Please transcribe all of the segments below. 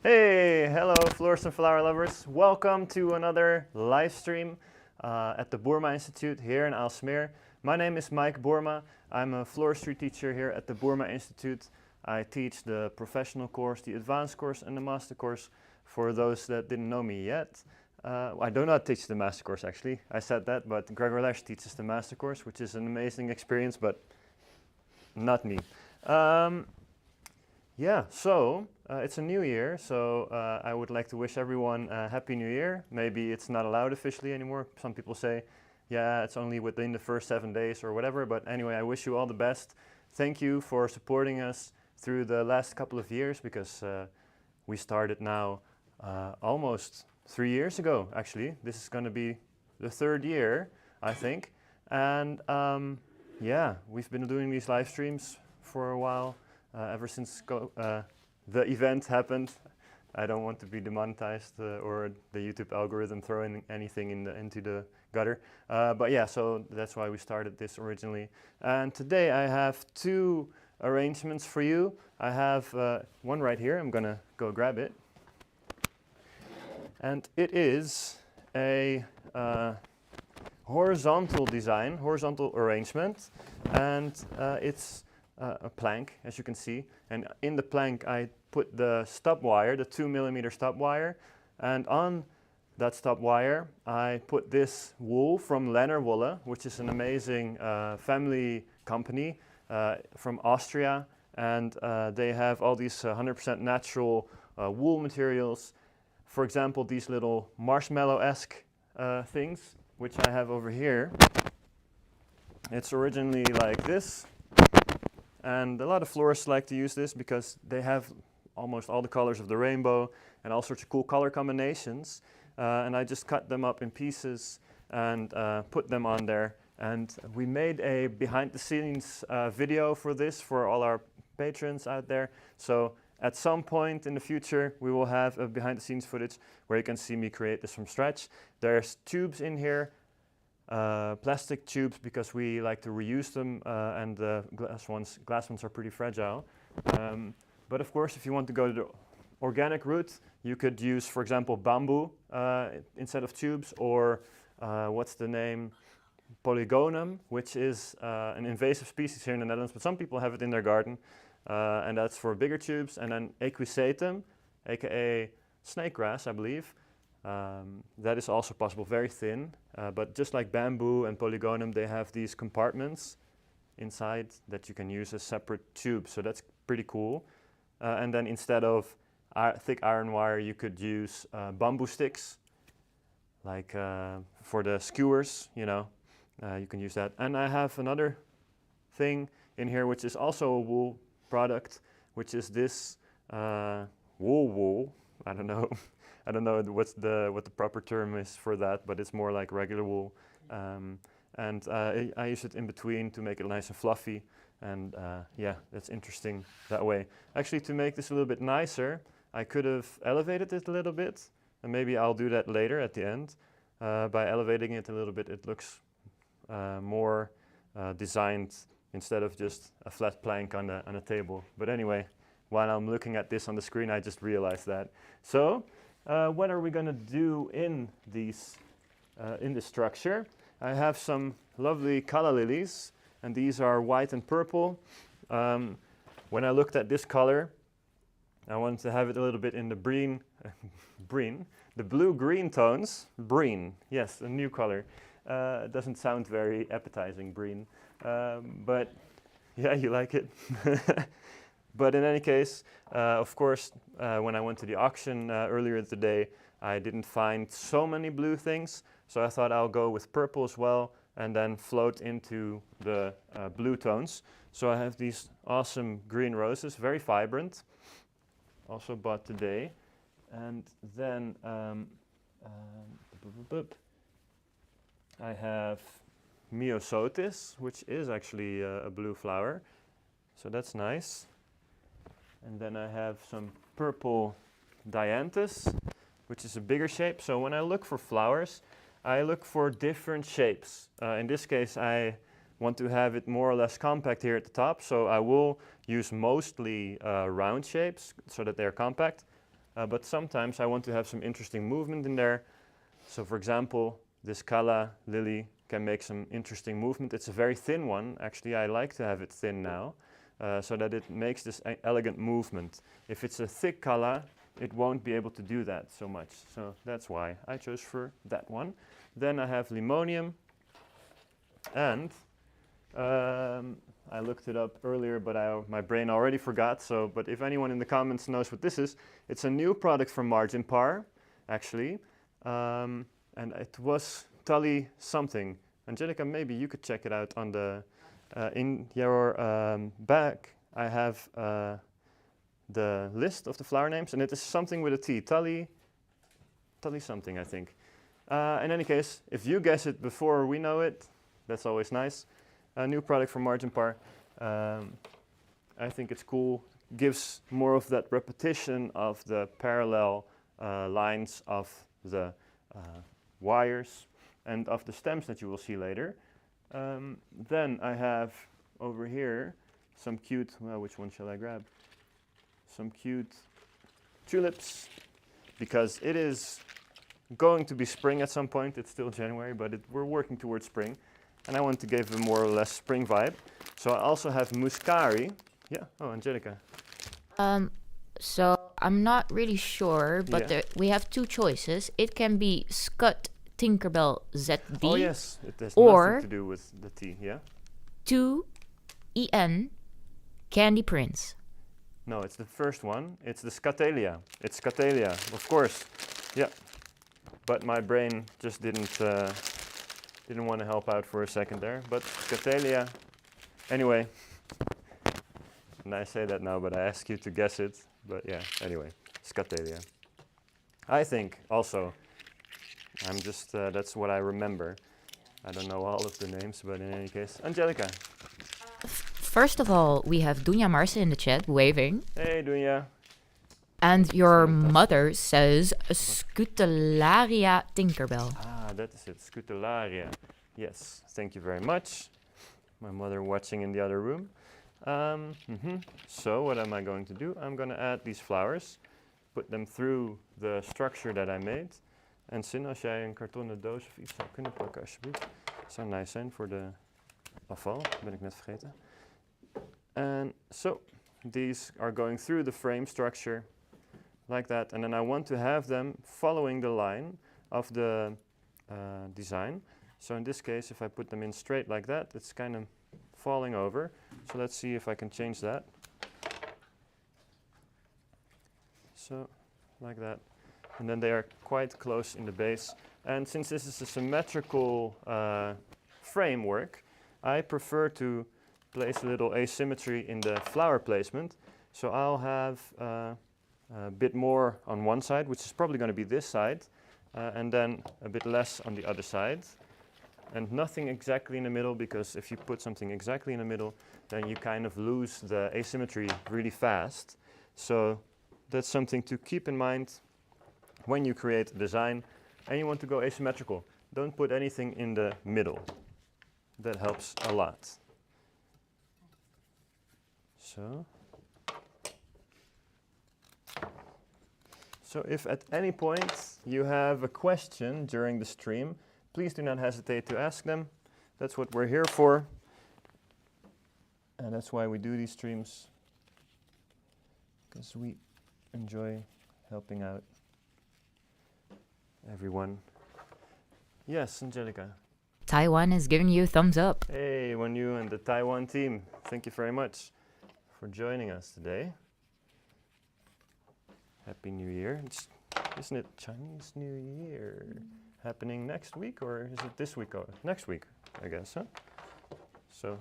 Hey, hello florists and flower lovers. Welcome to another live stream at the Boerma Institute here in Aalsmeer. My name is Mike Boerma. I'm a floristry teacher here at the Boerma Institute. I teach the professional course, the advanced course and the master course for those that didn't know me yet. I do not teach the master course actually, I said that, but Gregor Lesch teaches the master course, which is an amazing experience, but not me. It's a new year, so I would like to wish everyone a happy new year. Maybe it's not allowed officially anymore. Some people say, yeah, it's only within the first 7 days or whatever, but anyway, I wish you all the best. Thank you for supporting us through the last couple of years, because we started now almost 3 years ago, actually. This is going to be the 3rd year, I think. And we've been doing these live streams for a while. Ever since the event happened. I don't want to be demonetized or the YouTube algorithm throwing anything into the gutter. So that's why we started this originally. And today I have 2 arrangements for you. I have one right here. I'm gonna go grab it. And it is a horizontal design, horizontal arrangement, and it's a plank, as you can see, and in the plank I put the stub wire, the 2mm stub wire, and on that stub wire I put this wool from Lenner Wolle, which is an amazing family company from Austria, and they have all these 100% natural wool materials. For example, these little marshmallow-esque things, which I have over here. It's originally like this. And a lot of florists like to use this because they have almost all the colors of the rainbow and all sorts of cool color combinations. And I just cut them up in pieces and put them on there. And we made a behind the scenes video for this for all our patrons out there. So at some point in the future, we will have a behind the scenes footage where you can see me create this from scratch. There's tubes in here. Plastic tubes, because we like to reuse them, and the glass ones are pretty fragile. But of course, if you want to go to the organic route, you could use, for example, bamboo instead of tubes, or what's the name? Polygonum, which is an invasive species here in the Netherlands, but some people have it in their garden, and that's for bigger tubes. And then equisetum, aka snake grass, I believe. That is also possible, very thin, but just like bamboo and polygonum, they have these compartments inside that you can use as separate tubes, so that's pretty cool. And then instead of thick iron wire, you could use bamboo sticks, like for the skewers, you know, you can use that. And I have another thing in here, which is also a wool product, which is this wool. I don't know. I don't know what the proper term is for that, but it's more like regular wool. I use it in between to make it nice and fluffy. And that's interesting that way. Actually, to make this a little bit nicer, I could have elevated it a little bit. And maybe I'll do that later at the end. By elevating it a little bit, it looks more designed instead of just a flat plank on a table. But anyway, while I'm looking at this on the screen, I just realized that. So, what are we going to do in this structure? I have some lovely calla lilies, and these are white and purple. When I looked at this color, I wanted to have it a little bit in the the blue-green tones. Breen, yes, a new color. It doesn't sound very appetizing, breen, but yeah, you like it. But in any case, of course, when I went to the auction earlier today, I didn't find so many blue things, so I thought I'll go with purple as well and then float into the blue tones. So I have these awesome green roses, very vibrant, also bought today. And then I have myosotis, which is actually a blue flower, so that's nice. And then I have some purple dianthus, which is a bigger shape. So when I look for flowers, I look for different shapes. In this case, I want to have it more or less compact here at the top, so I will use mostly round shapes so that they're compact. but sometimes I want to have some interesting movement in there. So for example, this Calla lily can make some interesting movement. It's a very thin one. Actually, I like to have it thin now, so that it makes this elegant movement. If it's a thick Calla, it won't be able to do that so much. So that's why I chose for that one. Then I have Limonium, and I looked it up earlier, but my brain already forgot. So, but if anyone in the comments knows what this is, it's a new product from Margin Par, actually, and it was Tully something. Angelica, maybe you could check it out on the in your back. I have the list of the flower names, and it is something with a T. Tully something, I think. In any case, if you guess it before we know it, that's always nice. A new product from Margin Par. I think it's cool. Gives more of that repetition of the parallel lines of the wires and of the stems that you will see later. Then I have over here some cute, well, which one shall I grab? Some cute tulips, because it is going to be spring at some point. It's still January, but we're working towards spring. And I want to give a more or less spring vibe. So I also have Muscari. Yeah, oh, Angelica. So I'm not really sure, but we have two choices. It can be Scott Tinkerbell ZD. Oh yes, it has or nothing to do with the T, yeah? 2EN Candy Prince. No, it's the first one. It's the Scatelia. It's Scatelia, of course. Yeah. But my brain just didn't want to help out for a second there. But Scatelia. Anyway. And I say that now, but I ask you to guess it. But yeah, anyway. Scatelia. I think also, I'm just, that's what I remember. I don't know all of the names, but in any case. Angelica. First of all, we have Dunja Marse in the chat, waving. Hey, Dunja. And your mother says Scutellaria Tinkerbell. Ah, that is it, Scutellaria. Yes, thank you very much. My mother watching in the other room. So what am I going to do? I'm going to add these flowers, put them through the structure that I made. En Sin, als jij een kartonnen doos of iets zou kunnen pakken, alsjeblieft. Zou nice zijn voor de afval, ben ik net vergeten. And so these are going through the frame structure like that, and then I want to have them following the line of the design. So in this case, if I put them in straight like that, it's kind of falling over. So let's see if I can change that. So like that, and then they are quite close in the base. And since this is a symmetrical framework, I prefer to place a little asymmetry in the flower placement. So I'll have a bit more on one side, which is probably going to be this side, and then a bit less on the other side. And nothing exactly in the middle, because if you put something exactly in the middle, then you kind of lose the asymmetry really fast. So that's something to keep in mind when you create a design and you want to go asymmetrical. Don't put anything in the middle. That helps a lot. So if at any point you have a question during the stream, please do not hesitate to ask them. That's what we're here for. And that's why we do these streams, because we enjoy helping out everyone. Yes, Angelica. Taiwan is giving you a thumbs up. Hey, when you and the Taiwan team, thank you very much for joining us today. Happy New Year. Isn't it Chinese New Year? Happening next week, or is it this week or next week, I guess, huh? So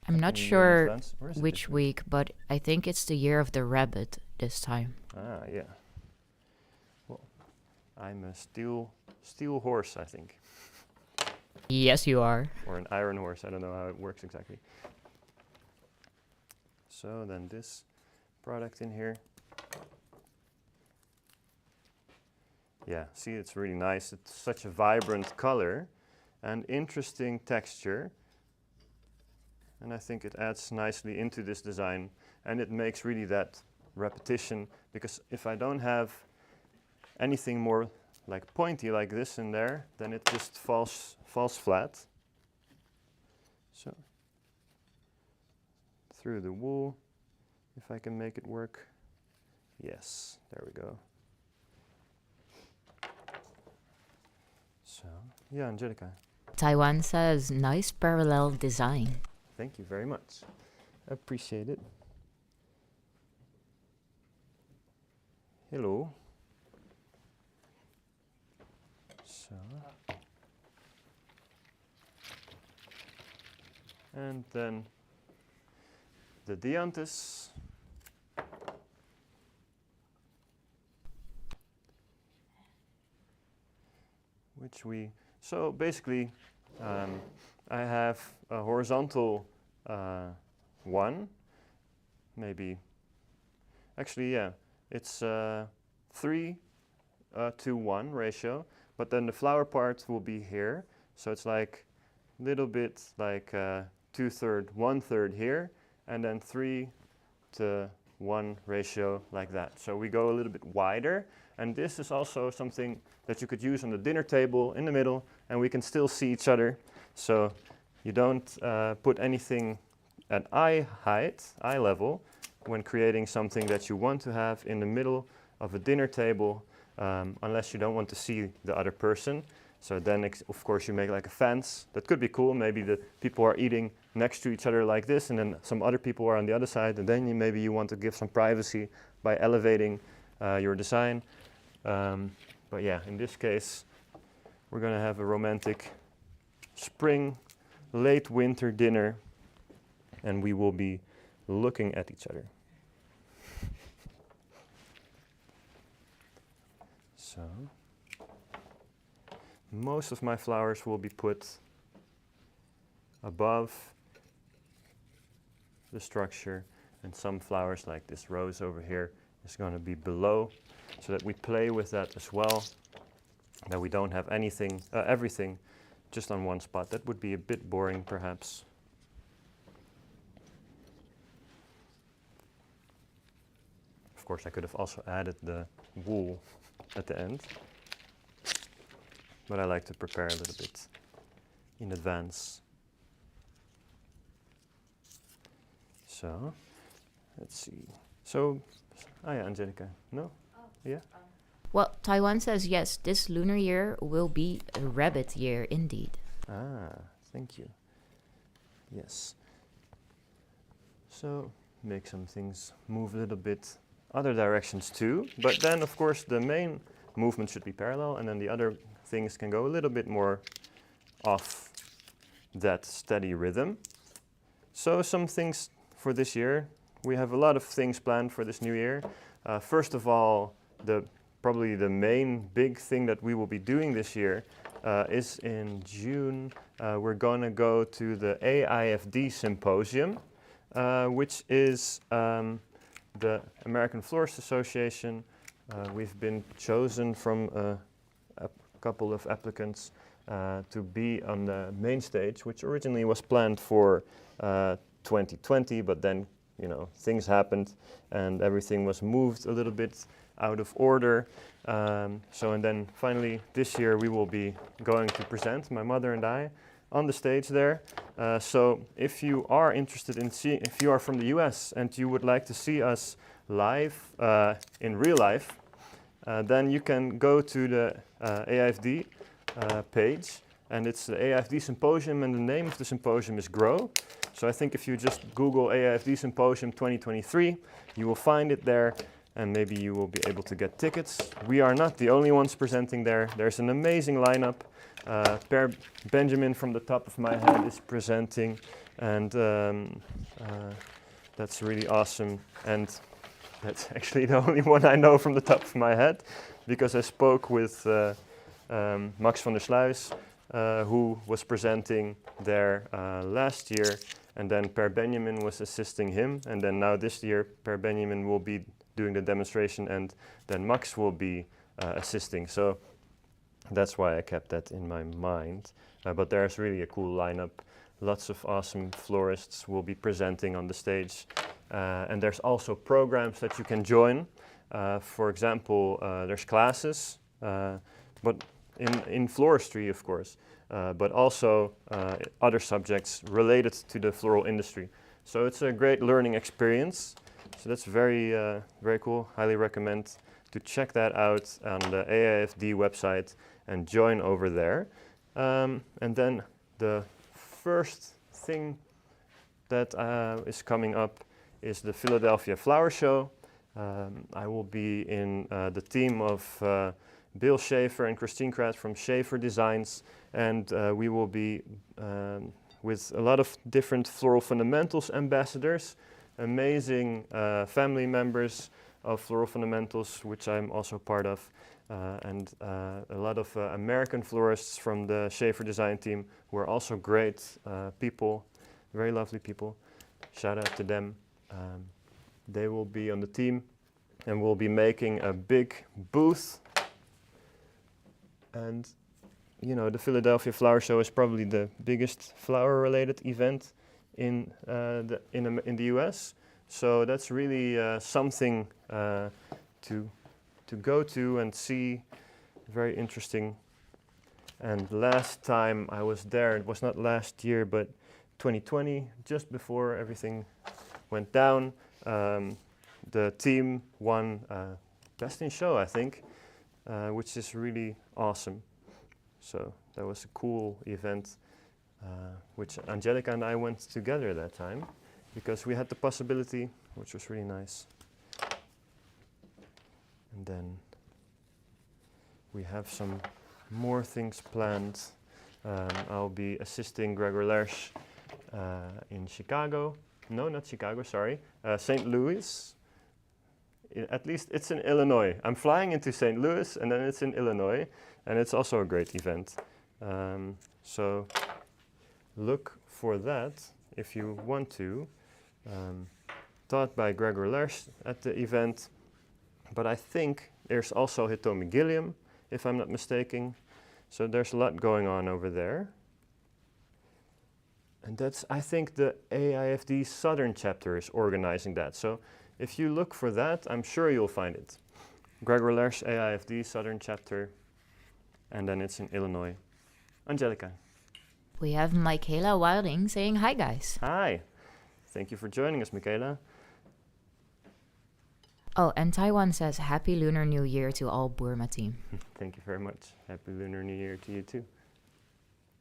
I'm not sure which week, but I think it's the year of the rabbit this time. Ah, yeah. Well, I'm a steel horse, I think. Yes, you are. Or an iron horse, I don't know how it works exactly. So then this product in here. Yeah, see, it's really nice. It's such a vibrant color and interesting texture. And I think it adds nicely into this design. And it makes really that repetition, because if I don't have anything more like pointy like this in there, then it just falls flat. So through the wool, if I can make it work. Yes, there we go. So, yeah, Angelica. Taiwan says, nice parallel design. Thank you very much. Appreciate it. Hello. So. And then the dianthus. So basically, I have a horizontal one, maybe, actually, yeah, it's 3 to 1 ratio, but then the flower part will be here, so it's like a little bit like 2/3, 1/3 here, and then 3 to 1 ratio like that. So we go a little bit wider, and this is also something that you could use on the dinner table in the middle, and we can still see each other. So you don't put anything at eye height, eye level, when creating something that you want to have in the middle of a dinner table, unless you don't want to see the other person. So then, of course, you make like a fence. That could be cool. Maybe the people are eating next to each other like this, and then some other people are on the other side, and then maybe you want to give some privacy by elevating your design. But yeah, in this case, we're going to have a romantic spring, late winter dinner, and we will be looking at each other. So, most of my flowers will be put above the structure, and some flowers like this rose over here is going to be below, so that we play with that as well, that we don't have anything, everything just on one spot. That would be a bit boring perhaps. Of course, I could have also added the wool at the end, but I like to prepare a little bit in advance. So, let's see. So, yeah, Angelica, no? Oh. Yeah? Well, Taiwan says, yes, this lunar year will be a rabbit year indeed. Ah, thank you. Yes. So, make some things move a little bit other directions too, but then of course the main movement should be parallel, and then the other things can go a little bit more off that steady rhythm. So some things for this year. We have a lot of things planned for this new year. First of all, probably the main big thing that we will be doing this year is in June. We're going to go to the AIFD Symposium, which is the American Florist Association. We've been chosen from a couple of applicants to be on the main stage, which originally was planned for 2020, but then things happened and everything was moved a little bit out of order. And then finally this year we will be going to present, my mother and I, on the stage there. So if you are interested in if you are from the US and you would like to see us live in real life, then you can go to the AIFD page, and it's the AIFD Symposium, and the name of the symposium is Grow. So I think if you just Google AIFD Symposium 2023, you will find it there, and maybe you will be able to get tickets. We are not the only ones presenting there. There's an amazing lineup. Per Benjamin from the top of my head is presenting, and that's really awesome. And that's actually the only one I know from the top of my head, because I spoke with Max van der Sluis, who was presenting there last year, and then Per Benjamin was assisting him, and then now this year Per Benjamin will be doing the demonstration, and then Max will be assisting. So that's why I kept that in my mind. But there's really a cool lineup. Lots of awesome florists will be presenting on the stage. And there's also programs that you can join. For example, there's classes, but in floristry, of course, but also other subjects related to the floral industry. So it's a great learning experience. So that's very cool. Highly recommend to check that out on the AIFD website and join over there. And then the first thing that is coming up is the Philadelphia Flower Show. I will be in the team of Bill Schaefer and Christine Krat from Schaefer Designs, and we will be with a lot of different Floral Fundamentals ambassadors, amazing family members of Floral Fundamentals, which I'm also part of, and a lot of American florists from the Schaefer Design team who are also great people, very lovely people. Shout out to them. They will be on the team, and we'll be making a big booth. And you know, the Philadelphia Flower Show is probably the biggest flower-related event in the US. So that's really something to go to and see. Very interesting. And last time I was there, it was not last year, but 2020, just before everything went down. The team won Best in Show, I think, which is really awesome. So that was a cool event, which Angelica and I went together that time, because we had the possibility, which was really nice. And then we have some more things planned. I'll be assisting Gregor Lersch in Chicago. No, not Chicago, sorry. St. Louis. At least it's in Illinois. I'm flying into St. Louis, and then it's in Illinois, and it's also a great event. So look for that if you want to. Taught by Gregor Lersch at the event, but I think there's also Hitomi Gilliam, if I'm not mistaken. So there's a lot going on over there. And that's, I think, the AIFD Southern chapter is organizing that. So if you look for that, I'm sure you'll find it. Gregor Lersch, AIFD Southern chapter, and then it's in Illinois. Angelica. We have Michaela Wilding saying hi, guys. Hi. Thank you for joining us, Michaela. Oh, and Taiwan says Happy Lunar New Year to all Boerma team. Thank you very much. Happy Lunar New Year to you too.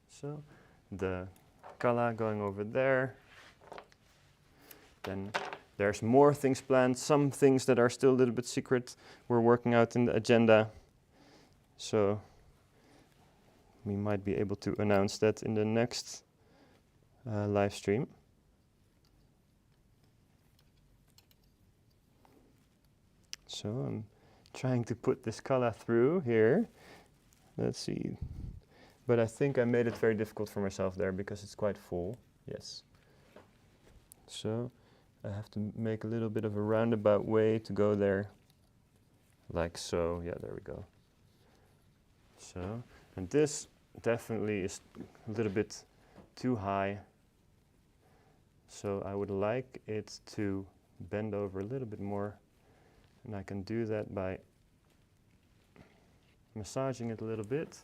So the Kala going over there. Then there's more things planned, some things that are still a little bit secret. We're working out in the agenda. So we might be able to announce that in the next live stream. So I'm trying to put this color through here. Let's see. But I think I made it very difficult for myself there because it's quite full. Yes. So I have to make a little bit of a roundabout way to go there. Like so. Yeah, there we go. So, and this definitely is a little bit too high. So I would like it to bend over a little bit more. And I can do that by massaging it a little bit.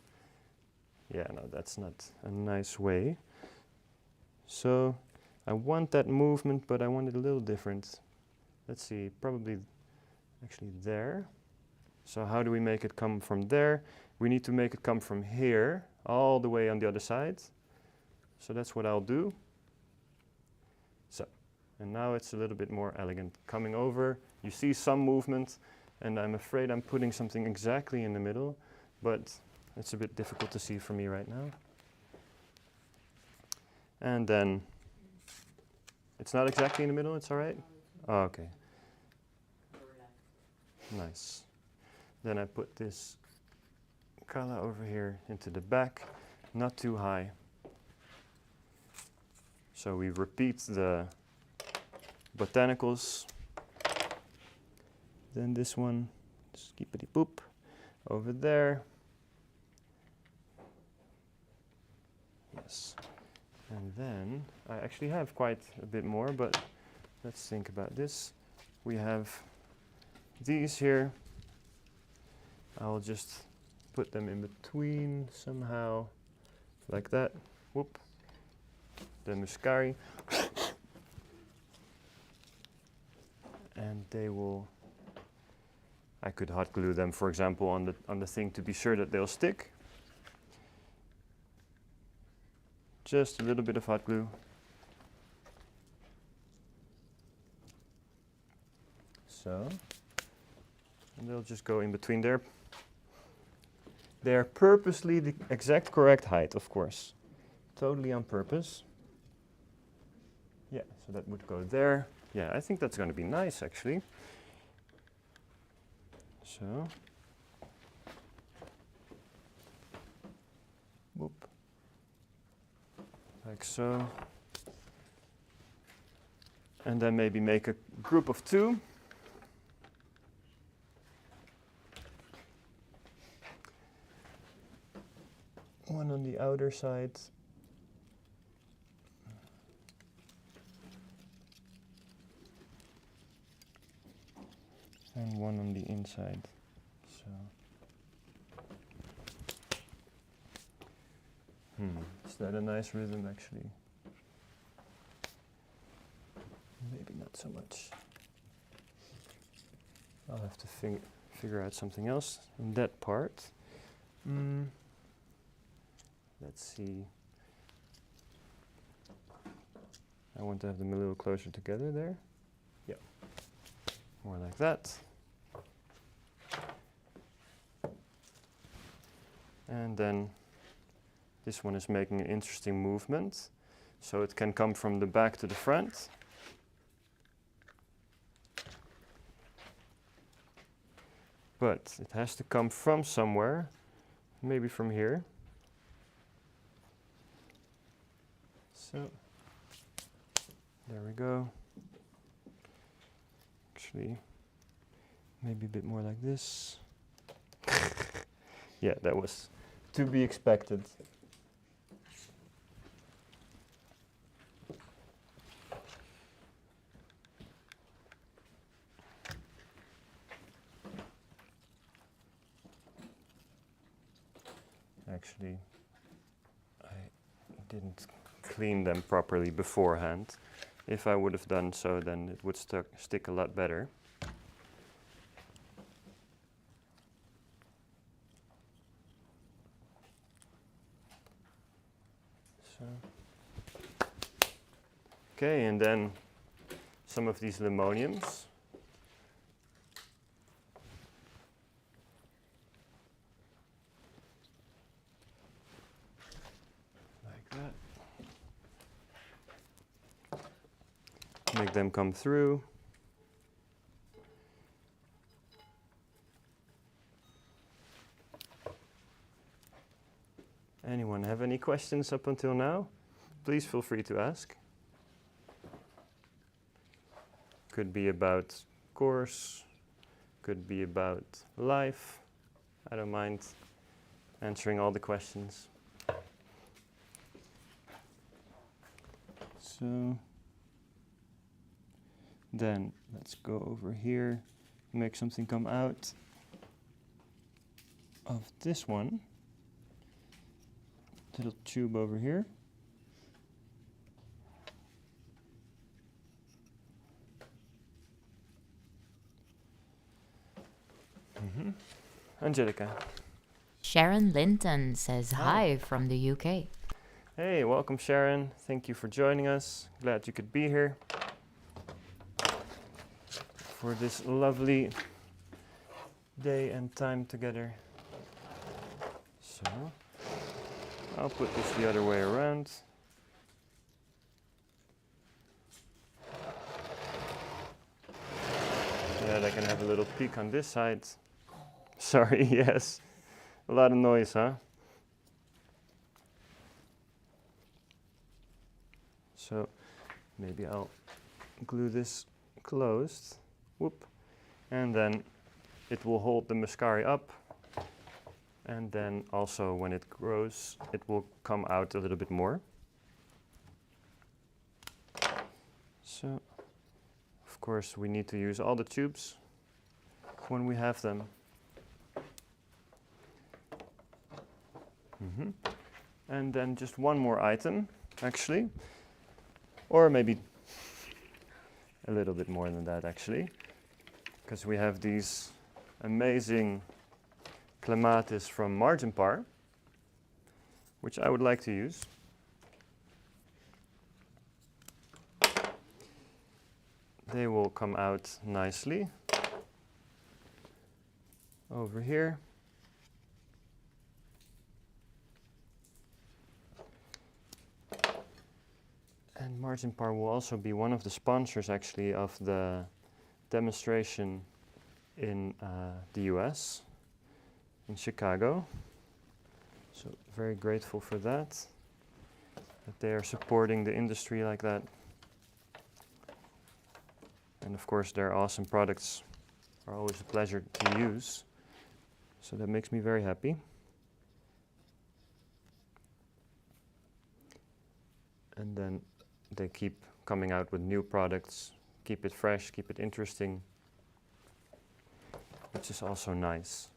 Yeah, no, that's not a nice way. So I want that movement, but I want it a little different. Let's see, probably actually there. So how do we make it come from there? We need to make it come from here, all the way on the other side. So that's what I'll do. So, and now it's a little bit more elegant. Coming over, you see some movement, and I'm afraid I'm putting something exactly in the middle, but it's a bit difficult to see for me right now. And then, it's not exactly in the middle, it's all right? Oh, okay. Nice. Then I put this color over here into the back, not too high. So we repeat the botanicals. Then this one, skippity boop, over there. Yes. And then I actually have quite a bit more, but let's think about this. We have these here. I'll just put them in between somehow, like that. Whoop. The muscari. And they will, I could hot glue them, for example, on the thing to be sure that they'll stick. Just a little bit of hot glue. So, and they'll just go in between there. They're purposely the exact correct height, of course. Totally on purpose. Yeah, so that would go there. Yeah, I think that's going to be nice, actually. So, whoop, like so. And then maybe make a group of 2. One on the outer side. And one on the inside. So, is that a nice rhythm, actually? Maybe not so much. I'll have to figure out something else in that part. Let's see. I want to have them a little closer together there. Yeah, more like that. And then this one is making an interesting movement. So it can come from the back to the front. But it has to come from somewhere, maybe from here. So, there we go. Actually, maybe a bit more like this. Yeah, that was to be expected. Actually, I didn't clean them properly beforehand. If I would have done so, then it would stick a lot better. So, okay, and then some of these limoniums. Make them come through. Anyone have any questions up until now? Please feel free to ask. Could be about course, could be about life. I don't mind answering all the questions. So, then let's go over here, make something come out of this one. Little tube over here. Angelica. Sharon Linton says hi from the UK. Hey, welcome Sharon. Thank you for joining us. Glad you could be here for this lovely day and time together. So, I'll put this the other way around. So that I can have a little peek on this side. Sorry, yes. A lot of noise, huh? So maybe I'll glue this closed. Whoop. And then it will hold the muscari up. And then also when it grows, it will come out a little bit more. So course, we need to use all the tubes when we have them. And then just one more item, actually, or maybe a little bit more than that, actually, because we have these amazing clematis from Marginpar, which I would like to use. They will come out nicely over here. And Marginpar will also be one of the sponsors, actually, of the demonstration in the US, in Chicago. So very grateful for that they are supporting the industry like that. And of course, their awesome products are always a pleasure to use. So that makes me very happy. And then they keep coming out with new products, keep it fresh, keep it interesting, which is also nice.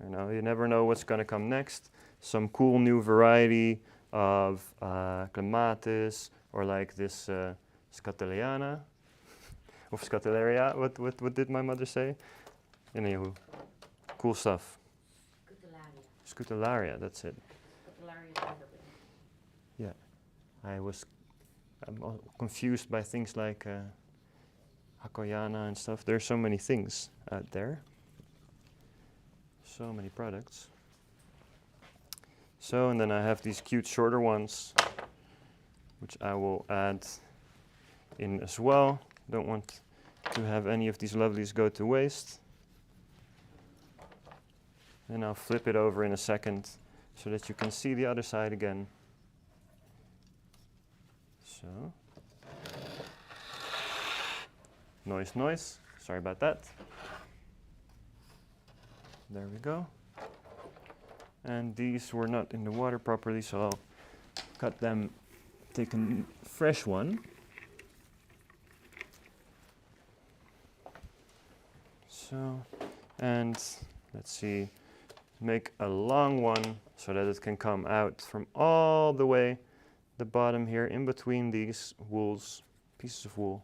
You know, you never know what's going to come next. Some cool new variety of clematis, or like this scatellariana, or scattellaria. What did my mother say? Anywho, cool stuff. Scutellaria, that's it. Yeah, I'm all confused by things like Hakoyana and stuff. There's so many things out there. So many products. So, and then I have these cute shorter ones, which I will add in as well. Don't want to have any of these lovelies go to waste. And I'll flip it over in a second so that you can see the other side again. So, noise, sorry about that. There we go. And these were not in the water properly, so I'll cut them, take a fresh one. So, and let's see, make a long one so that it can come out from all the way the bottom here in between these wools, pieces of wool.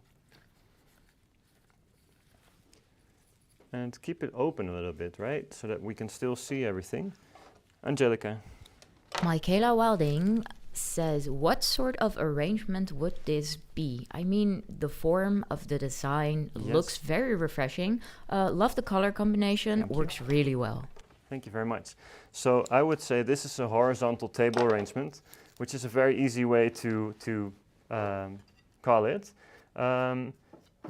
And keep it open a little bit, right? So that we can still see everything. Angelica. Michaela Wilding says, what sort of arrangement would this be? I mean, the form of the design looks very refreshing. Love the color combination, works really well. Thank you very much. So I would say this is a horizontal table arrangement, which is a very easy way to call it.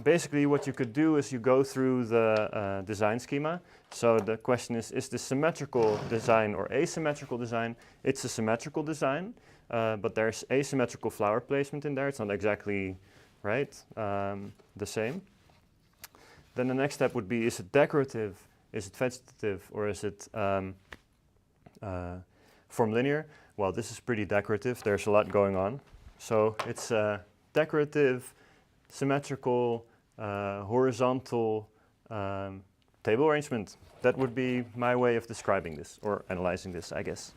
Basically, what you could do is you go through the design schema. So the question is this symmetrical design or asymmetrical design? It's a symmetrical design, but there's asymmetrical flower placement in there. It's not exactly right, the same. Then the next step would be, is it decorative, is it vegetative, or is it form linear? Well, this is pretty decorative. There's a lot going on. So it's decorative, symmetrical, horizontal table arrangement. That would be my way of describing this, or analyzing this, I guess.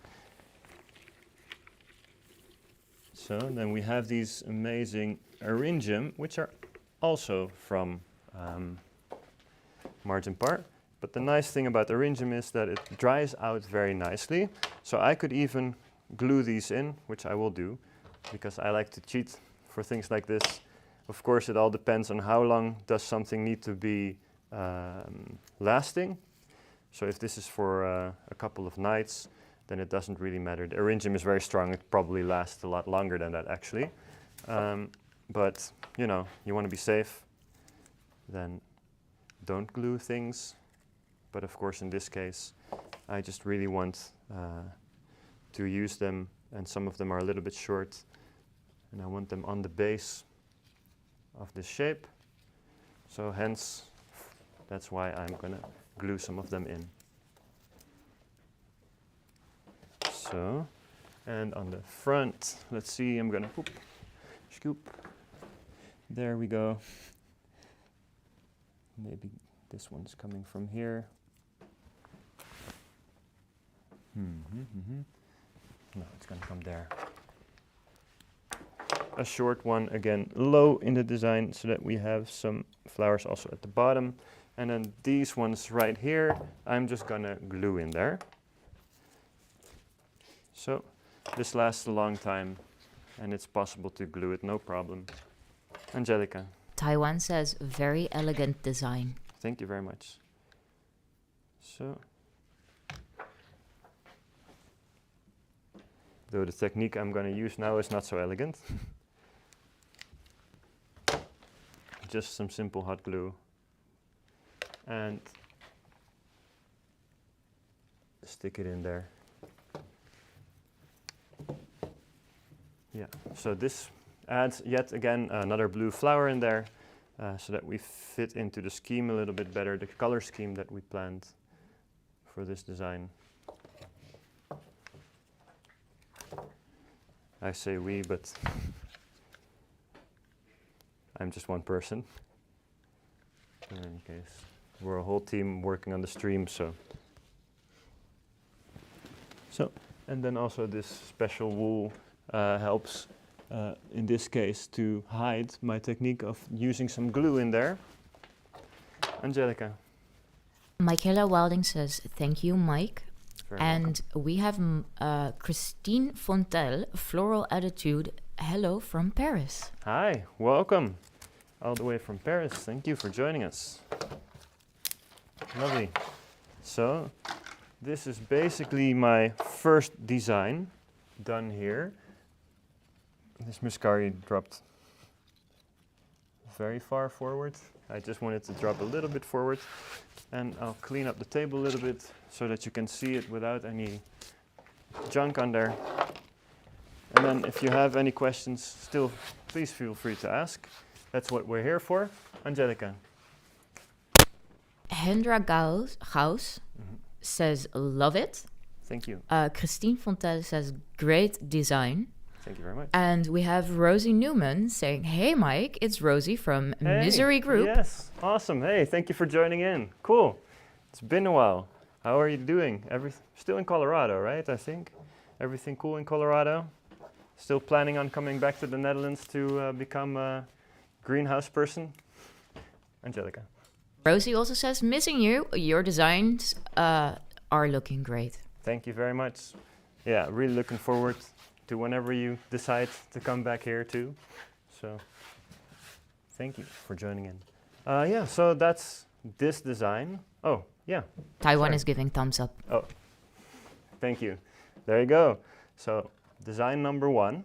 So then we have these amazing Eryngium, which are also from Marginpar. But the nice thing about Eryngium is that it dries out very nicely. So I could even glue these in, which I will do, because I like to cheat for things like this. Of course, it all depends on how long does something need to be lasting. So if this is for a couple of nights, then it doesn't really matter. The Eryngium is very strong. It probably lasts a lot longer than that, actually. But, you know, you want to be safe, then don't glue things. But of course, in this case, I just really want to use them, and some of them are a little bit short, and I want them on the base of this shape. So hence, that's why I'm going to glue some of them in. So, and on the front, let's see, I'm going to scoop. There we go. Maybe this one's coming from here. No, it's gonna come there. A short one, again, low in the design so that we have some flowers also at the bottom. And then these ones right here, I'm just gonna glue in there. So this lasts a long time and it's possible to glue it, no problem. Angelica. Taiwan says, very elegant design. Thank you very much. So, though the technique I'm going to use now is not so elegant. Just some simple hot glue. And stick it in there. Yeah, so this adds yet again another blue flower in there so that we fit into the scheme a little bit better, the color scheme that we planned for this design. I say we, but I'm just one person. In any case, we're a whole team working on the stream, so. And then also this special wool helps in this case to hide my technique of using some glue in there. Angelica. Michaela Wilding says, thank you, Mike. Very And we have Christine Fontel, Floral Attitude. Hello from Paris. Hi, welcome. All the way from Paris. Thank you for joining us. Lovely. So, this is basically my first design done here. This muscari dropped very far forward. I just wanted to drop a little bit forward, and I'll clean up the table a little bit so that you can see it without any junk on there. And then if you have any questions, still please feel free to ask. That's what we're here for. Angelica. Hendra Gauss says, love it. Thank you. Christine Fontel says, great design. Thank you very much. And we have Rosie Newman saying, hey, Mike, it's Rosie from Misery Group. Yes, awesome. Hey, thank you for joining in. Cool. It's been a while. How are you doing? Still in Colorado, right, I think? Everything cool in Colorado? Still planning on coming back to the Netherlands to become a greenhouse person? Angelica. Rosie also says, missing you. Your designs are looking great. Thank you very much. Yeah, really looking forward to whenever you decide to come back here too. So, thank you for joining in. Yeah, so that's this design. Oh, yeah. Taiwan is giving thumbs up. Oh, thank you. There you go. So, design number 1.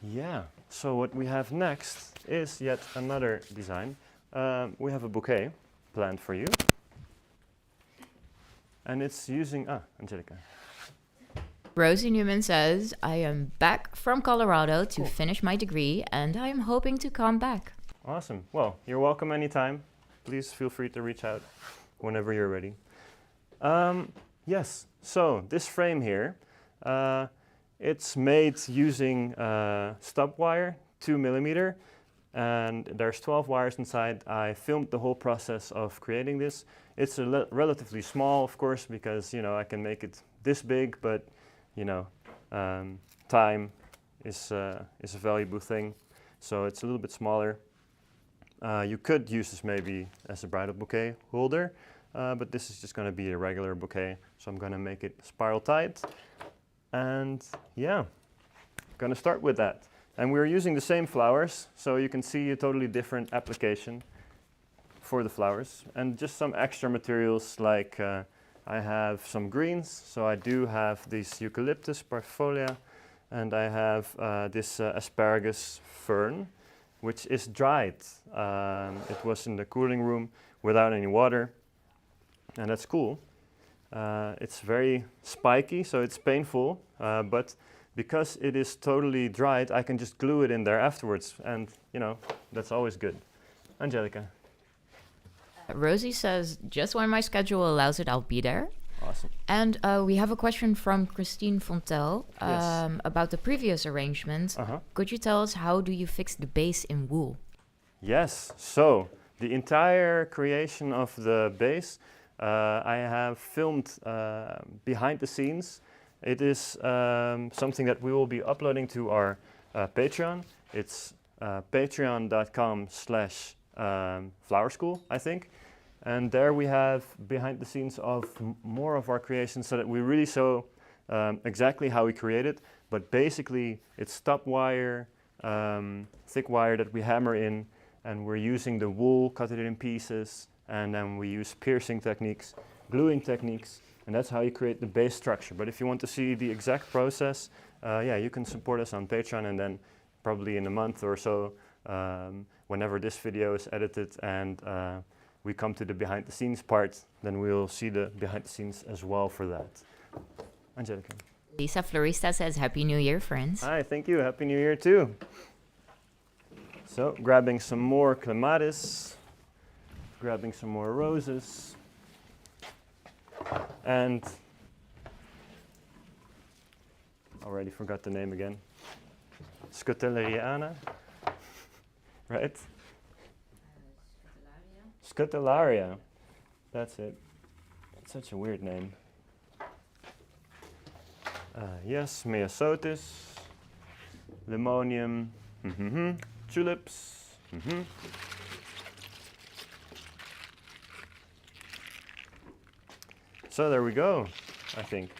Yeah, so what we have next is yet another design. We have a bouquet planned for you. And it's using, Angelica. Rosie Newman says, I am back from Colorado to finish my degree, and I am hoping to come back. Awesome. Well, you're welcome anytime. Please feel free to reach out whenever you're ready. Yes, so this frame here, it's made using stub wire, 2mm, and there's 12 wires inside. I filmed the whole process of creating this. It's relatively small, of course, because I can make it this big, but time is a valuable thing, so it's a little bit smaller. You could use this maybe as a bridal bouquet holder, but this is just going to be a regular bouquet, so I'm going to make it spiral tight. And yeah, going to start with that. And we're using the same flowers, so you can see a totally different application for the flowers. And just some extra materials, like I have some greens, so I do have this eucalyptus parfolia, and I have this asparagus fern, which is dried. It was in the cooling room without any water, and that's cool. It's very spiky, so it's painful, but because it is totally dried, I can just glue it in there afterwards, and that's always good. Angelica. Rosie says, just when my schedule allows it, I'll be there. Awesome. And we have a question from Christine Fontel Yes. about the previous arrangement. Could you tell us how do you fix the base in wool? Yes, so the entire creation of the base I have filmed behind the scenes. It is something that we will be uploading to our Patreon. It's patreon.com/flowerschool, I think. And there we have behind the scenes of more of our creations so that we really show exactly how we create it. But basically, it's stop wire, thick wire that we hammer in, and we're using the wool, cut it in pieces, and then we use piercing techniques, gluing techniques, and that's how you create the base structure. But if you want to see the exact process, yeah, you can support us on Patreon, and then probably in a month or so, whenever this video is edited and we come to the behind the scenes part, then we'll see the behind the scenes as well for that. Angelica. Lisa Florista says, Happy New Year, friends. Hi, thank you. Happy New Year too. So, grabbing some more clematis, grabbing some more roses, and already forgot the name again. Scutellariana, right? Scutellaria, that's it. It's such a weird name. Yes, Meosotis, Limonium, tulips. So there we go, I think.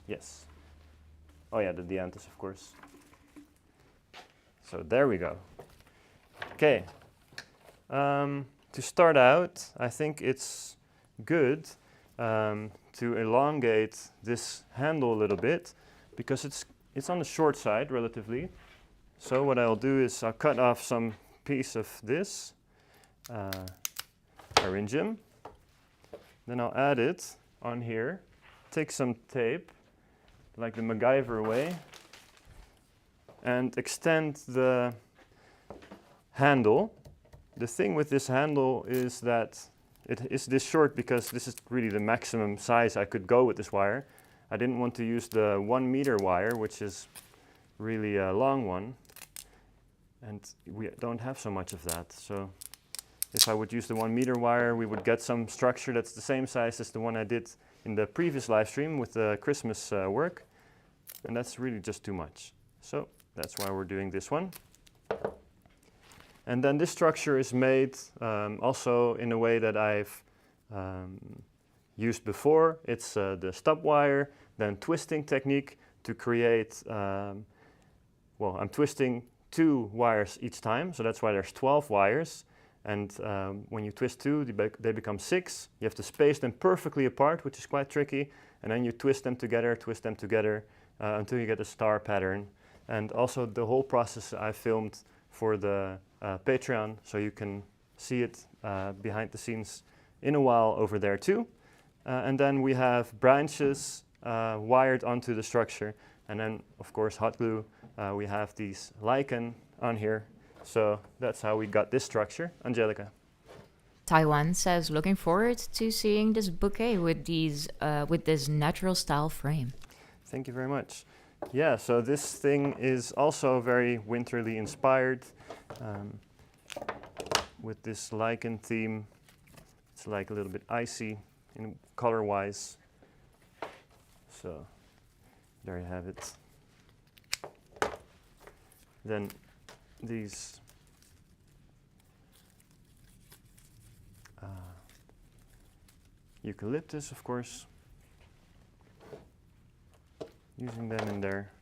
Yes. Oh yeah, the dianthus, of course. So there we go. Okay. To start out, I think it's good to elongate this handle a little bit because it's on the short side relatively. So what I'll do is I'll cut off some piece of this laryngeum. Then I'll add it on here. Take some tape, like the MacGyver way, and extend the handle. The thing with this handle is that it is this short because this is really the maximum size I could go with this wire. I didn't want to use the 1 meter wire, which is really a long one, and we don't have so much of that. So if I would use the 1 meter wire, we would get some structure that's the same size as the one I did in the previous live stream with the Christmas work, and that's really just too much. So that's why we're doing this one. And then this structure is made also in a way that I've used before. It's the stop wire, then twisting technique to create, well, I'm twisting 2 wires each time, so that's why there's 12 wires. And when you twist 2, they become 6. You have to space them perfectly apart, which is quite tricky. And then you twist them together until you get a star pattern. And also the whole process I filmed for the Patreon, so you can see it behind the scenes in a while over there too. And then we have branches wired onto the structure. And then, of course, hot glue. We have these lichen on here. So that's how we got this structure. Angelica. Taiwan says, looking forward to seeing this bouquet with this natural style frame. Thank you very much. Yeah, so this thing is also very winterly inspired with this lichen theme. It's like a little bit icy in color-wise. So there you have it. Then these eucalyptus, of course, using them in there.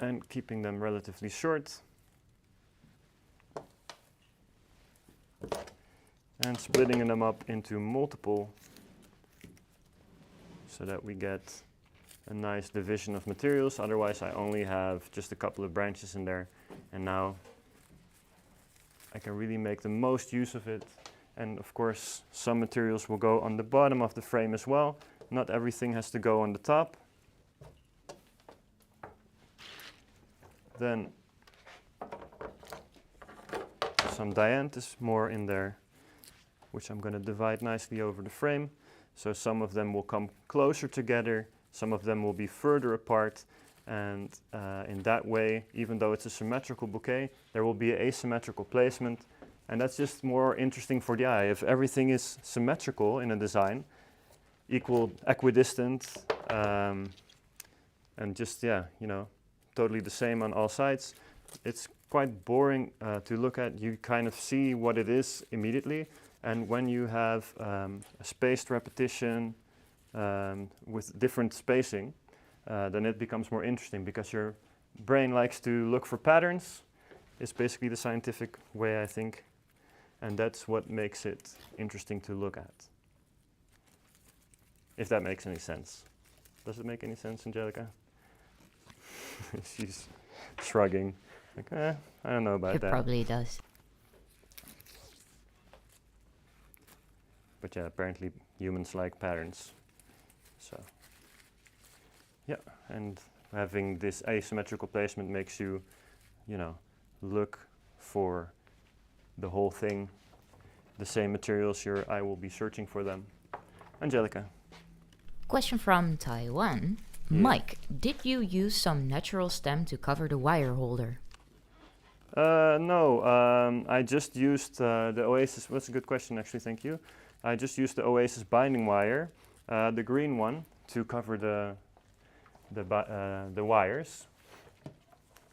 And keeping them relatively short. And splitting them up into multiple so that we get a nice division of materials. Otherwise I only have just a couple of branches in there, and now I can really make the most use of it. And of course some materials will go on the bottom of the frame as well. Not everything has to go on the top. Then some dianthus more in there, which I'm going to divide nicely over the frame. So some of them will come closer together, some of them will be further apart, and in that way, even though it's a symmetrical bouquet, there will be an asymmetrical placement, and that's just more interesting for the eye. If everything is symmetrical in a design, equidistant, and just, yeah, you know, totally the same on all sides, it's quite boring to look at. You kind of see what it is immediately, and when you have a spaced repetition with different spacing, then it becomes more interesting because your brain likes to look for patterns. It's basically the scientific way, I think, and that's what makes it interesting to look at. If that makes any sense. Does it make any sense, Angelica? She's shrugging, like, I don't know about that. It probably does. But yeah, apparently humans like patterns. So, yeah, and having this asymmetrical placement makes you, you know, look for the whole thing, the same materials, your eye will be searching for them. Angelica. Question from Taiwan. Yeah. Mike, did you use some natural stem to cover the wire holder? No, I just used the Oasis. That's a good question, actually. Thank you. I just used the Oasis binding wire, the green one, to cover the wires.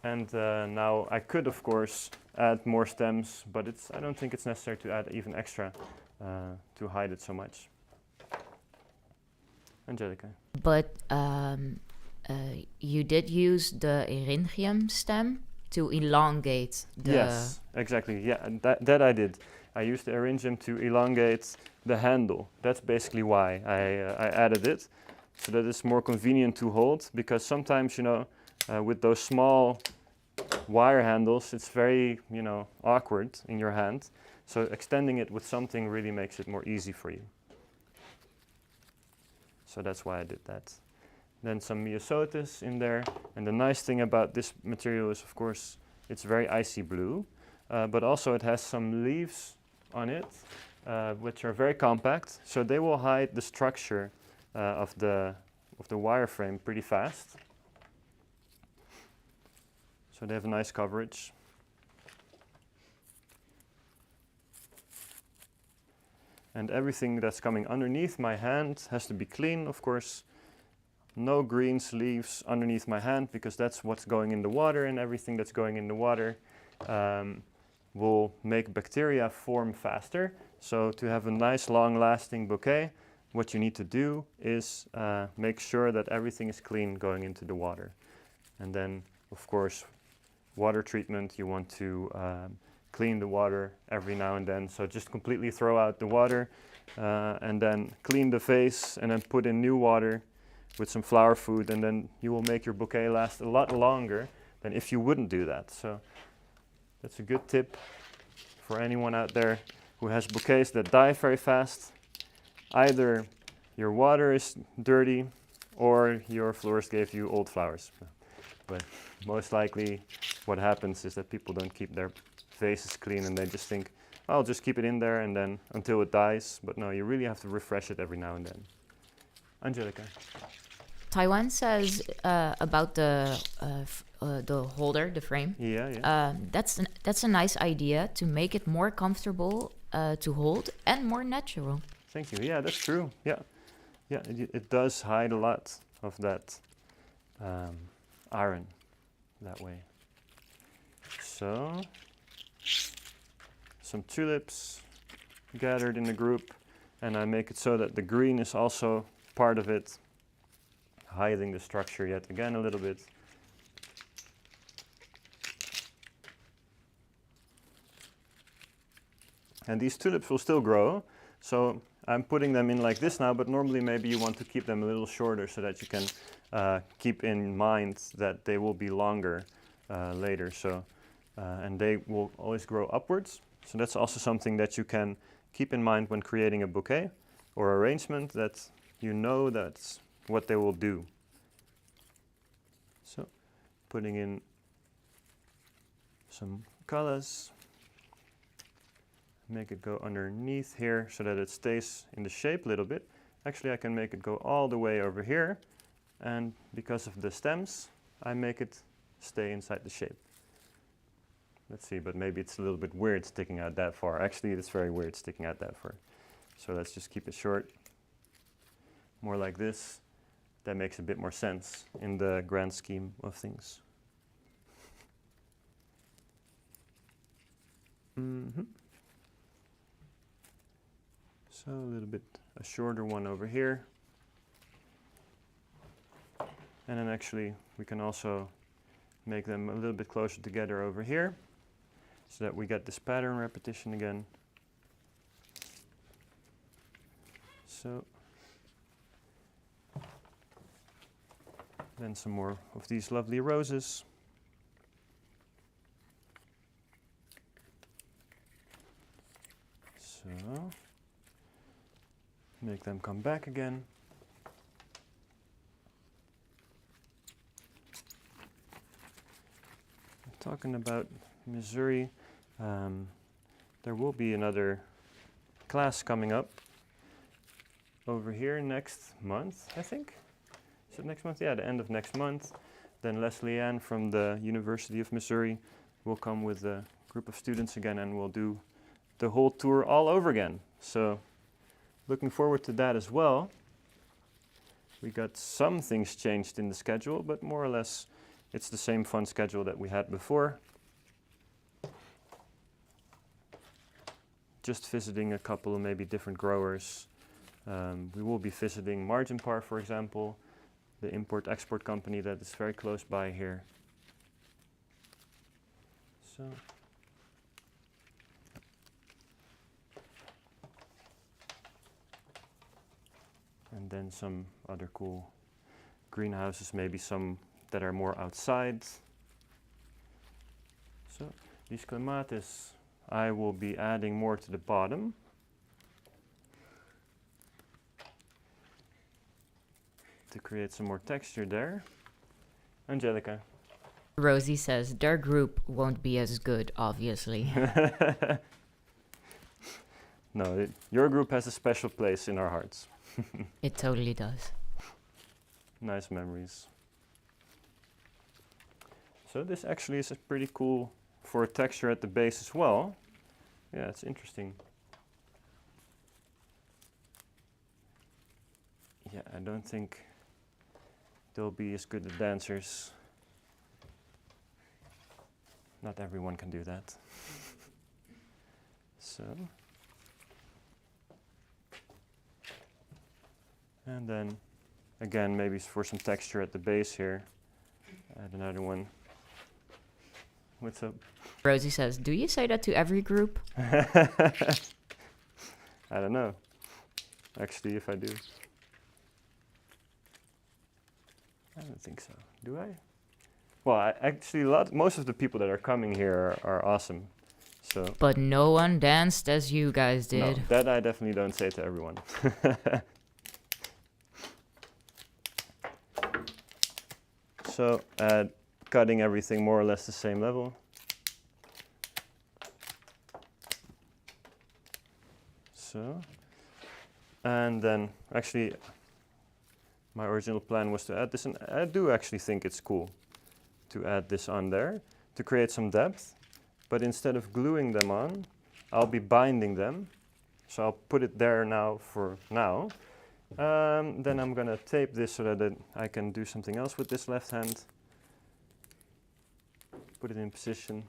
And now I could, of course, add more stems, but I don't think it's necessary to add even extra to hide it so much. Angelica. But you did use the eryngium stem to elongate the... Yes, exactly. Yeah, that I did. I used the eryngium to elongate the handle. That's basically why I added it, so that it's more convenient to hold, because sometimes, you know, with those small wire handles, it's very, you know, awkward in your hand. So extending it with something really makes it more easy for you. So that's why I did that. Then some myosotis in there. And the nice thing about this material is, of course, it's very icy blue, but also it has some leaves on it, which are very compact. So they will hide the structure of the wireframe pretty fast. So they have a nice coverage. And everything that's coming underneath my hand has to be clean, of course. No greens, leaves underneath my hand, because that's what's going in the water, and everything that's going in the water will make bacteria form faster. So to have a nice long-lasting bouquet, what you need to do is make sure that everything is clean going into the water. And then, of course, water treatment, you want to clean the water every now and then. So just completely throw out the water and then clean the vase and then put in new water with some flower food, and then you will make your bouquet last a lot longer than if you wouldn't do that. So that's a good tip for anyone out there who has bouquets that die very fast. Either your water is dirty or your florist gave you old flowers. But most likely what happens is that people don't keep their vases clean, and they just think, oh, I'll just keep it in there and then until it dies. But no, you really have to refresh it every now and then. Angelica. Taiwan says about the holder, the frame. Yeah. That's a nice idea to make it more comfortable to hold and more natural. Thank you. Yeah, that's true. Yeah, it does hide a lot of that iron that way. So some tulips gathered in a group, and I make it so that the green is also part of it, hiding the structure yet again a little bit. And these tulips will still grow, so I'm putting them in like this now, but normally maybe you want to keep them a little shorter so that you can keep in mind that they will be longer later. So, and they will always grow upwards. So that's also something that you can keep in mind when creating a bouquet or arrangement, that you know that's what they will do. So putting in some colors. make it go underneath here so that it stays in the shape a little bit. Actually, I can make it go all the way over here, and because of the stems, I make it stay inside the shape. Let's see, but maybe it's a little bit weird sticking out that far. Actually, it's very weird sticking out that far. So let's just keep it short, more like this. That makes a bit more sense in the grand scheme of things. So a little bit a shorter one over here. And then actually we can also make them a little bit closer together over here so that we get this pattern repetition again. So then some more of these lovely roses. So make them come back again. Talking about Missouri, there will be another class coming up over here next month, I think. Is it next month? Yeah, the end of next month. Then Leslie Ann from the University of Missouri will come with a group of students again, and we'll do the whole tour all over again. So looking forward to that as well. We got some things changed in the schedule, but more or less it's the same fun schedule that we had before. Just visiting a couple of maybe different growers. We will be visiting Margin Par, for example, the import-export company that is very close by here. So. And then some other cool greenhouses, maybe some that are more outside. So these clematis, I will be adding more to the bottom. To create some more texture there. Angelica. Rosie says their group won't be as good, obviously. No, your group has a special place in our hearts. It totally does. Nice memories. So this actually is pretty cool for a texture at the base as well. Yeah, it's interesting. Yeah, I don't think they'll be as good as dancers. Not everyone can do that. So. And then, again, maybe for some texture at the base here, add another one. What's up? Rosie says, do you say that to every group? I don't know. Actually, if I do. I don't think so. Do I? Well, actually, most of the people that are coming here are awesome. So. But no one danced as you guys did. No, that I definitely don't say to everyone. So cutting everything more or less the same level. So, and then actually my original plan was to add this, and I do actually think it's cool to add this on there to create some depth, but instead of gluing them on, I'll be binding them. So I'll put it there now for now. Then I'm gonna tape this so that I can do something else with this left hand. Put it in position.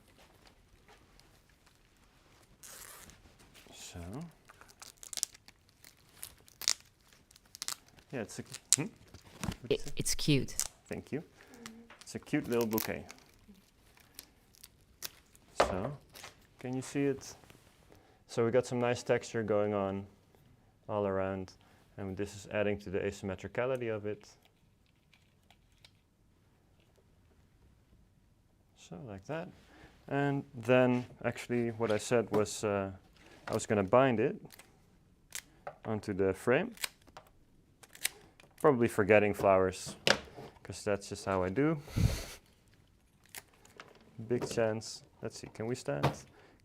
So. Yeah, It's cute. Thank you. It's a cute little bouquet. So, can you see it? So we got some nice texture going on all around. And this is adding to the asymmetricality of it. So like that. And then actually what I said was I was going to bind it onto the frame. Probably forgetting flowers, because that's just how I do. Big chance. Let's see, can we stand?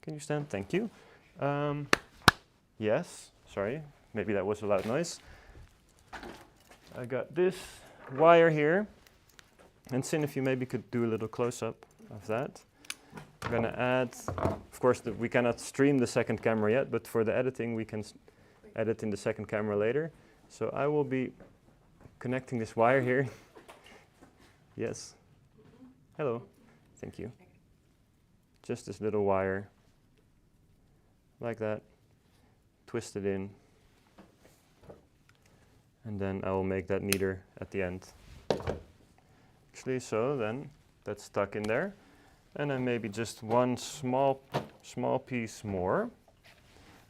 Can you stand? Thank you. Yes, sorry, maybe that was a loud noise. I got this wire here, and Sin, if you maybe could do a little close-up of that. I'm gonna add, of course, we cannot stream the second camera yet, but for the editing, we can edit in the second camera later. So I will be connecting this wire here. Yes. Hello. Thank you. Just this little wire, like that, twist it in, and then I will make that neater at the end. Actually, so then that's stuck in there, and then maybe just one small piece more,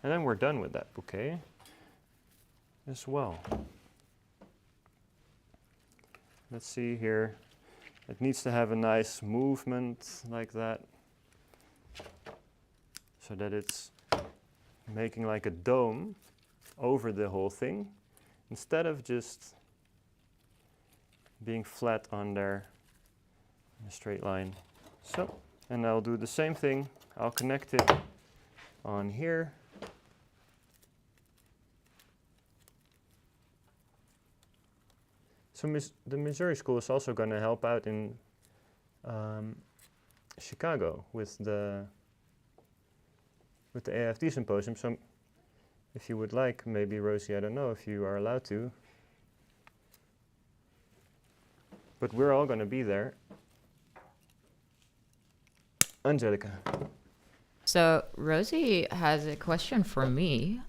and then we're done with that bouquet as well. Let's see here. It needs to have a nice movement like that, so that it's making like a dome over the whole thing, instead of just being flat on there in a straight line. So, and I'll do the same thing. I'll connect it on here. So the Missouri School is also going to help out in Chicago with the AFD symposium. So if you would like, maybe Rosie, I don't know if you are allowed to, but we're all going to be there. Angelica. So Rosie has a question for me.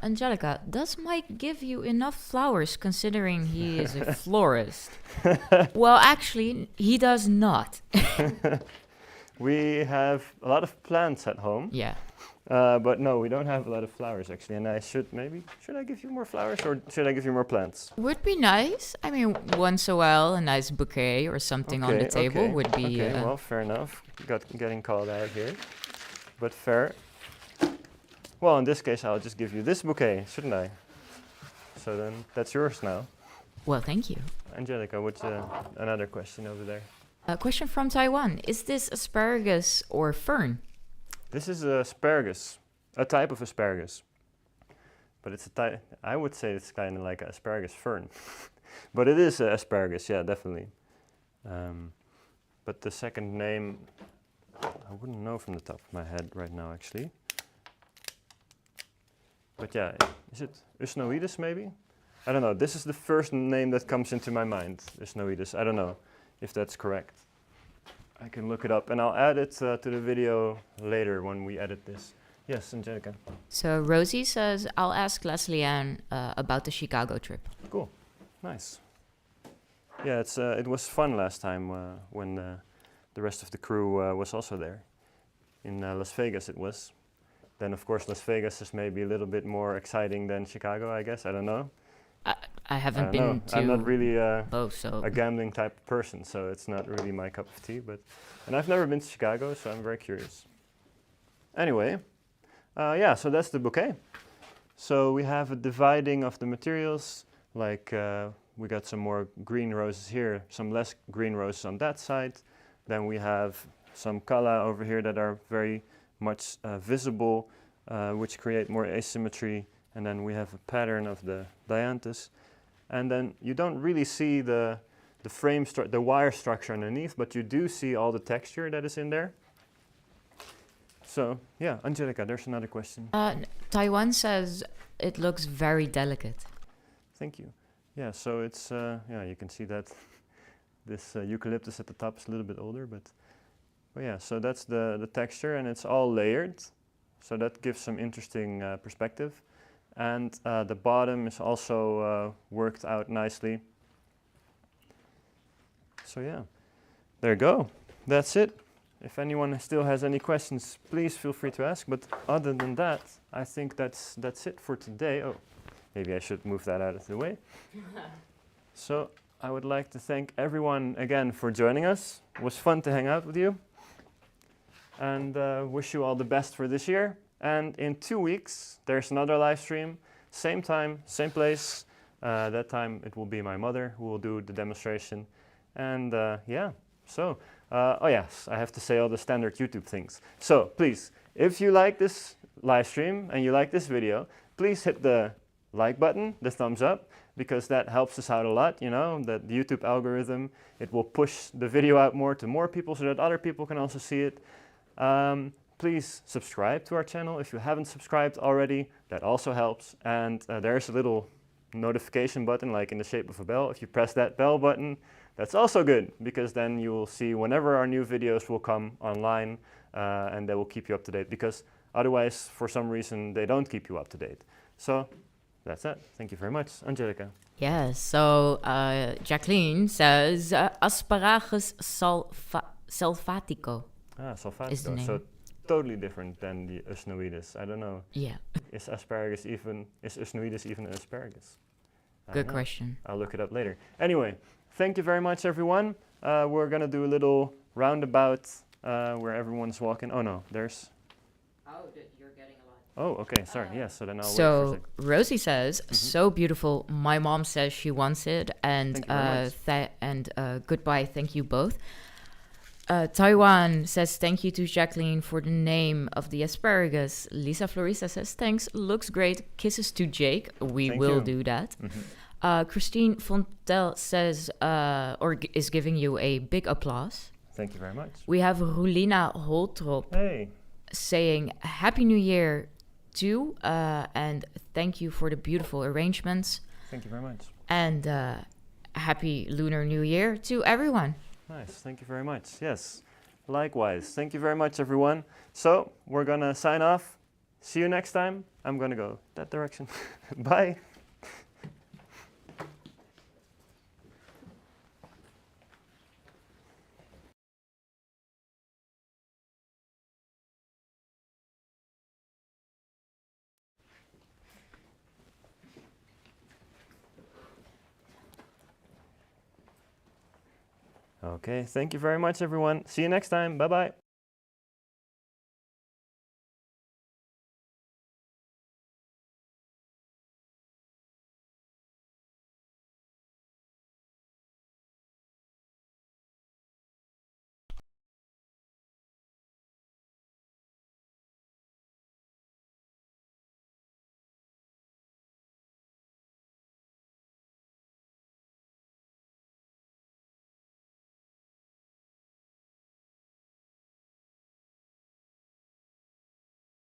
Angelica, does Mike give you enough flowers considering he is a florist? Well, actually, he does not. We have a lot of plants at home. Yeah. But no, we don't have a lot of flowers actually. And should I give you more flowers or should I give you more plants? Would be nice. I mean, once a while, a nice bouquet or something on the table would be... Okay, well, fair enough. Getting called out here. But fair. Well, in this case, I'll just give you this bouquet, shouldn't I? So then, that's yours now. Well, thank you. Angelica, what's another question over there? A question from Taiwan. Is this asparagus or fern? This is asparagus, a type of asparagus. But it's a type, I would say it's kind of like an asparagus fern. But it is asparagus, yeah, definitely. But the second name, I wouldn't know from the top of my head right now, actually. But yeah, is it Usnoides maybe? I don't know. This is the first name that comes into my mind, Usnoides. I don't know if that's correct. I can look it up, and I'll add it to the video later when we edit this. Yes, Angelica. So Rosie says, I'll ask Leslie Ann about the Chicago trip. Cool. Nice. Yeah, it was fun last time when the rest of the crew was also there. In Las Vegas it was. Then of course Las Vegas is maybe a little bit more exciting than Chicago, I guess. I don't know. I haven't been to I'm not really both, so a gambling type of person, so it's not really my cup of tea. And I've never been to Chicago, so I'm very curious. Anyway, yeah, so that's the bouquet. So we have a dividing of the materials, like we got some more green roses here, some less green roses on that side. Then we have some kala over here that are very much visible, which create more asymmetry. And then we have a pattern of the dianthus. And then you don't really see the wire structure underneath, but you do see all the texture that is in there. So yeah, Angelica, there's another question. Taiwan says it looks very delicate. Thank you. Yeah, so it's, yeah, you can see that this eucalyptus at the top is a little bit older, but yeah, so that's the texture, and it's all layered. So that gives some interesting perspective. And the bottom is also worked out nicely. So yeah, there you go. That's it. If anyone still has any questions, please feel free to ask. But other than that, I think that's it for today. Oh, maybe I should move that out of the way. So I would like to thank everyone again for joining us. It was fun to hang out with you. And wish you all the best for this year. And in 2 weeks, there's another live stream, same time, same place. That time it will be my mother who will do the demonstration. And yeah, so, oh yes, I have to say all the standard YouTube things. So please if you like this live stream and you like this video, please hit the like button, the thumbs up, because that helps us out a lot, you know, that YouTube algorithm, it will push the video out more to more people so that other people can also see it. Please subscribe to our channel if you haven't subscribed already, that also helps. And there's a little notification button like in the shape of a bell. If you press that bell button, that's also good, because then you will see whenever our new videos will come online, and they will keep you up to date, because otherwise, for some reason, they don't keep you up to date. So that's it. Thank you very much, Angelica. Yes, so Jacqueline says asparagus salvatico. Salvatico. Is the name. So totally different than the usnoides. I don't know. Yeah. Is usnoides even an asparagus? Good question. I'll look it up later. Anyway, thank you very much, everyone. We're gonna do a little roundabout where everyone's walking. Oh no, there's. Oh, you're getting a lot. Oh, okay. Sorry. Yes. So then I'll wait for a So second. Rosie says, so beautiful. My mom says she wants it, and Thank you goodbye. Thank you both. Taiwan says thank you to Jacqueline for the name of the asparagus. Lisa Florista says thanks, looks great. Kisses to Jake. We will do that. Christine Fontel says is giving you a big applause. Thank you very much. We have Rulina Holtrop saying Happy New Year too, and thank you for the beautiful arrangements. Thank you very much. And Happy Lunar New Year to everyone. Nice. Thank you very much. Yes. Likewise. Thank you very much, everyone. So we're going to sign off. See you next time. I'm going to go that direction. Bye. Okay, thank you very much, everyone. See you next time. Bye-bye.